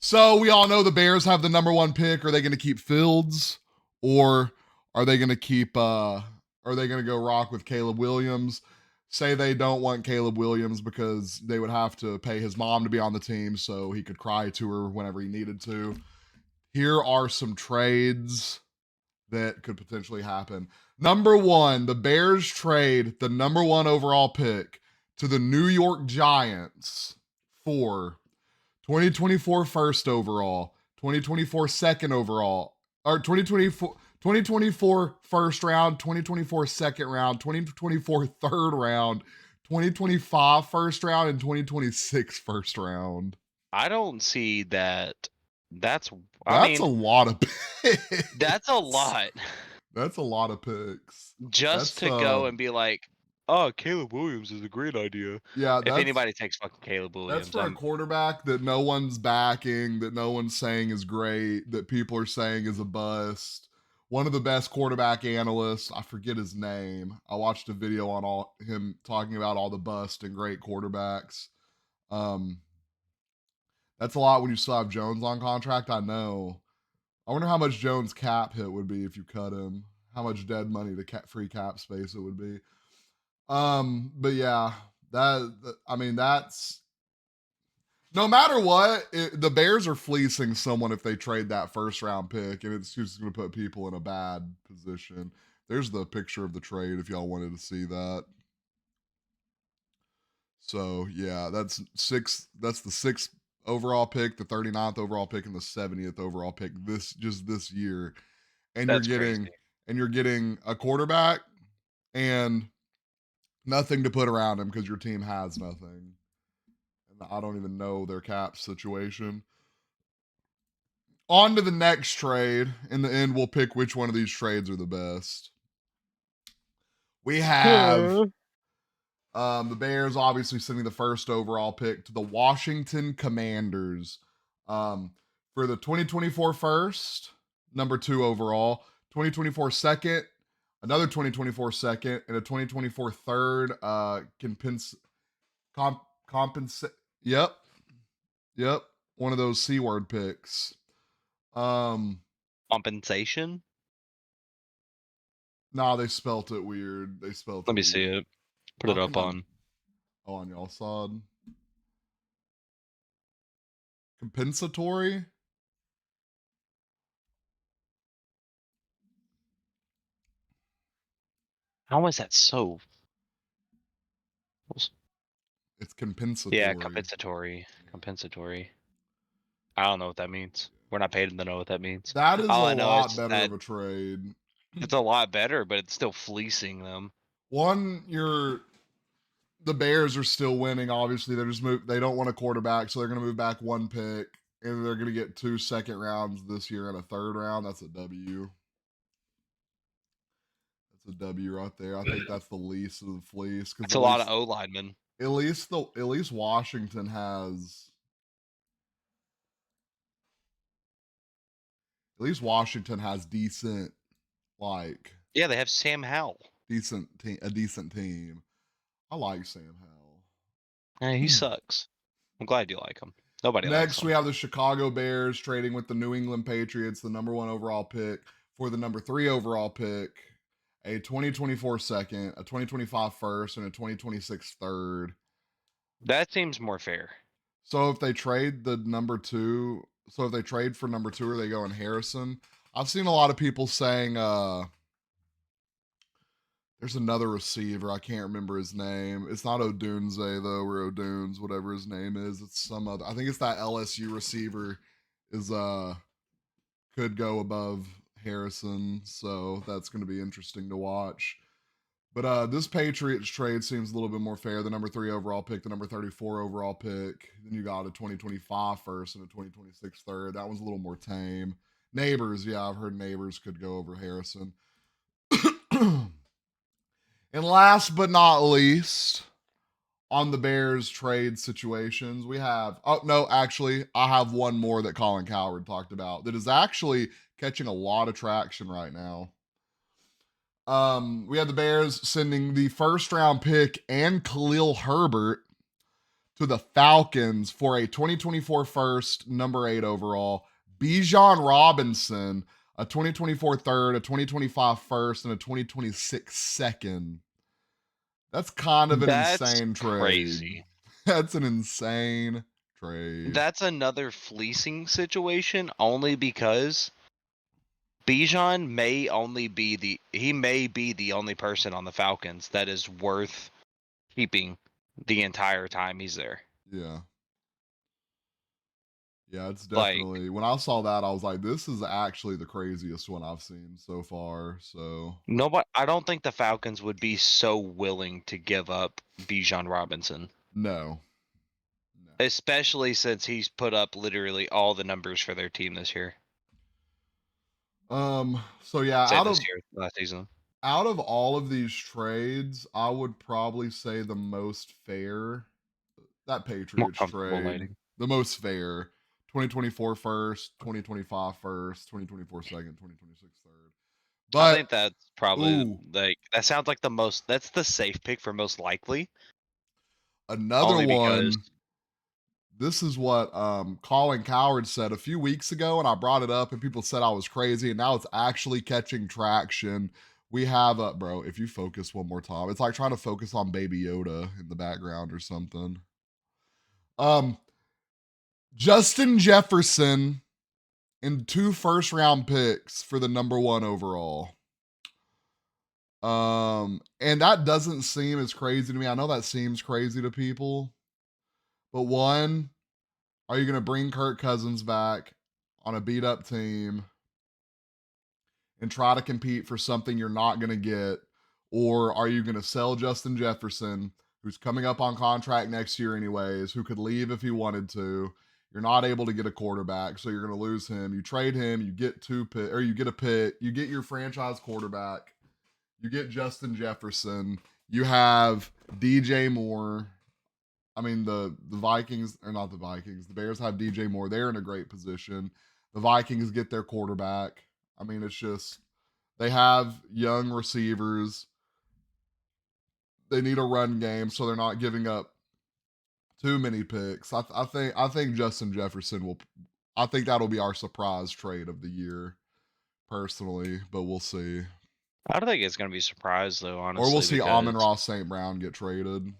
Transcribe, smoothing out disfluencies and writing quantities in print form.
So we all know the Bears have the number one pick. Are they going to keep Fields, or are they going to keep? Are they going to go rock with Caleb Williams? Say they don't want Caleb Williams because they would have to pay his mom to be on the team so he could cry to her whenever he needed to. Here are some trades that could potentially happen. Number one, the Bears trade the number one overall pick to the New York Giants for 2024 first overall, 2024 second overall, or 2024 first round, 2024 second round, 2024 third round, 2025 first round, and 2026 first round. I don't see that. That's a lot of picks. That's a lot. That's a lot of picks. Just to go and be like, oh, Caleb Williams is a great idea. Yeah, if anybody takes fucking Caleb Williams, that's for a quarterback that no one's backing, that no one's saying is great, that people are saying is a bust. One of the best quarterback analysts, I forget his name. I watched a video on him talking about all the bust and great quarterbacks. That's a lot when you still have Jones on contract. I know. I wonder how much Jones' cap hit would be if you cut him. How much dead money to free cap space it would be. But yeah, that's no matter what, the Bears are fleecing someone if they trade that first round pick, and it's just going to put people in a bad position. There's the picture of the trade if y'all wanted to see that. So yeah, that's the sixth overall pick, the 39th overall pick, and the 70th overall pick this year. And you're getting a quarterback and nothing to put around him because your team has nothing. And I don't even know their cap situation. On to the next trade. In the end, we'll pick which one of these trades are the best. We have the Bears obviously sending the first overall pick to the Washington Commanders for the 2024 first, number 2 overall, 2024 second, another 2024 second, and a 2024 third. Compensate. Yep. One of those C word picks. Compensation? Nah, they spelt it weird. Let me see it. Put it up on. Oh, on y'all side. Compensatory? How is that so? It's compensatory. Yeah, compensatory. I don't know what that means. We're not paid to know what that means. That is a lot better of a trade. It's a lot better, but it's still fleecing them. One, the Bears are still winning. Obviously, they don't want a quarterback, so they're going to move back one pick, and they're going to get 2 second rounds this year and a third round. That's a W. That's a W right there. I think that's the least of the fleece. It's a lot of O linemen. At least Washington has. At least Washington has decent, like. Yeah, they have Sam Howell. A decent team. I like Sam Howell. Yeah, he sucks. I'm glad you like him. Nobody likes him. Next, we have the Chicago Bears trading with the New England Patriots, the number 1 overall pick, for the number 3 overall pick, a 2024 second, a 2025 first, and a 2026 third. That seems more fair. So if they trade for number 2, are they going Harrison? I've seen a lot of people saying there's another receiver. I can't remember his name. It's not Odunze though, or Odunes, whatever his name is. It's some other. I think it's that LSU receiver could go above Harrison. So that's going to be interesting to watch. But this Patriots trade seems a little bit more fair. The number 3 overall pick, the number 34 overall pick. Then you got a 2025 first and a 2026 third. That one's a little more tame. Neighbors, yeah, I've heard Neighbors could go over Harrison. And last but not least, on the Bears trade situations, we have. Oh, no, actually, I have one more that Colin Cowherd talked about that is actually catching a lot of traction right now. We have the Bears sending the first round pick and Khalil Herbert to the Falcons for a 2024 first, number 8 overall, Bijan Robinson, a 2024 third, a 2025 first, and a 2026 second. That's kind of an That's insane trade. crazy. That's an insane trade. That's another fleecing situation only because Bijan may be the only person on the Falcons that is worth keeping the entire time he's there. Yeah. Yeah, it's Like definitely when I saw that, I was like, this is actually the craziest one I've seen so far. So nobody, I don't think the Falcons would be so willing to give up Bijan Robinson, no. No. especially since he's put up literally all the numbers for their team this year. So yeah, Say this year, last season. out of all of these trades, I would probably say the most fair, that More Patriots comfortable trade, lighting. the most fair. 2024 first, 2025 first, 2024 second, 2026 third. I But think that's probably ooh, like that sounds like the most. That's the safe pick for most likely, another only because one. This is what Colin Coward said a few weeks ago, and I brought it up, and people said I was crazy, and now it's actually catching traction. We have a bro. If you focus one more time, it's like trying to focus on Baby Yoda in the background or something. Um, Justin Jefferson and 2 first round picks for the number 1 overall. And that doesn't seem as crazy to me. I know that seems crazy to people, but one, are you going to bring Kirk Cousins back on a beat up team and try to compete for something you're not going to get? Or are you going to sell Justin Jefferson, who's coming up on contract next year, anyways, who could leave if he wanted to? You're not able to get a quarterback, so you're going to lose him. You trade him, you get 2 pick, or you get a pick, you get your franchise quarterback, you get Justin Jefferson, you have DJ Moore. I mean, the Vikings, or not the Vikings, the Bears have DJ Moore. They're in a great position. The Vikings get their quarterback. I mean, it's just they have young receivers. They need a run game, so they're not giving up too many picks. I think Justin Jefferson will. I think that'll be our surprise trade of the year, personally. But we'll see. I don't think it's gonna be a surprise though, Or we'll honestly, see because Amon Ross St. Brown get traded.